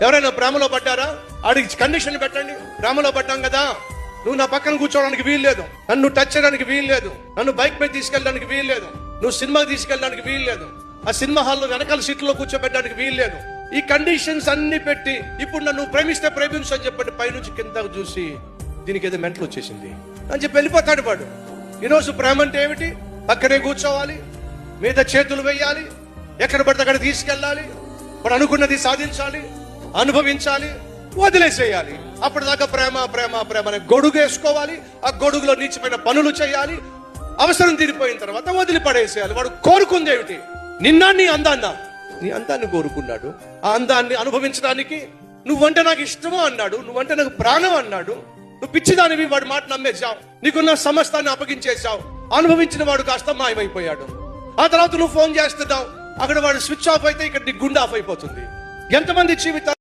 ఎవరైనా ప్రేమలో పడ్డారా? ఆడికి కండిషన్ పెట్టండి. ప్రేమలో పడ్డాం కదా, నువ్వు నా పక్కన కూర్చోవడానికి వీలు లేదు, నన్ను టచ్ చేయడానికి వీలు లేదు, నన్ను బైక్ మీద తీసుకెళ్ళడానికి వీలు లేదు, నువ్వు సినిమాకి తీసుకెళ్ళడానికి వీలు లేదు, ఆ సినిమా హాల్లో వెనకాల సీట్లో కూర్చోబెట్టడానికి వీలు లేదు. ఈ కండిషన్స్ అన్ని పెట్టి ఇప్పుడు నన్ను ప్రేమిస్తే ప్రేమించు అని చెప్పండి. పైనుంచి కింద చూసి దీనికి ఏదో మెంటల్ వచ్చేసింది అని చెప్పి వెళ్ళిపోతాడు వాడు. ఈరోజు ప్రేమ అంటే ఏమిటి? పక్కనే కూర్చోవాలి, మీద చేతులు వేయాలి, ఎక్కడ పడితే అక్కడ తీసుకెళ్ళాలి, వాడు అనుకున్నది సాధించాలి, అనుభవించాలి, వదిలేసేయాలి. అప్పటిదాకా ప్రేమ ప్రేమ ప్రేమ అనే గొడుగు వేసుకోవాలి, ఆ గొడుగులో నీచిపోయిన పనులు చేయాలి, అవసరం తీరిపోయిన తర్వాత వదిలిపడేసేయాలి. వాడు కోరుకుంది ఏమిటి? నీ అందాన్ని కోరుకున్నాడు. ఆ అందాన్ని అనుభవించడానికి నువ్వంటే నాకు ఇష్టమో అన్నాడు, నువ్వంటే నాకు ప్రాణం అన్నాడు. నువ్వు పిచ్చిదానివి, వాడి మాట నమ్మేశావు, నీకున్న సమస్తాన్ని అప్పగించేశావు. అనుభవించిన వాడు కాస్త మాయమైపోయాడు. ఆ తర్వాత నువ్వు ఫోన్ చేస్తున్నావు, అక్కడ వాడు స్విచ్ ఆఫ్ అయితే ఇక్కడ నీ గుండె ఆఫ్ అయిపోతుంది. ఎంతమంది జీవితాలు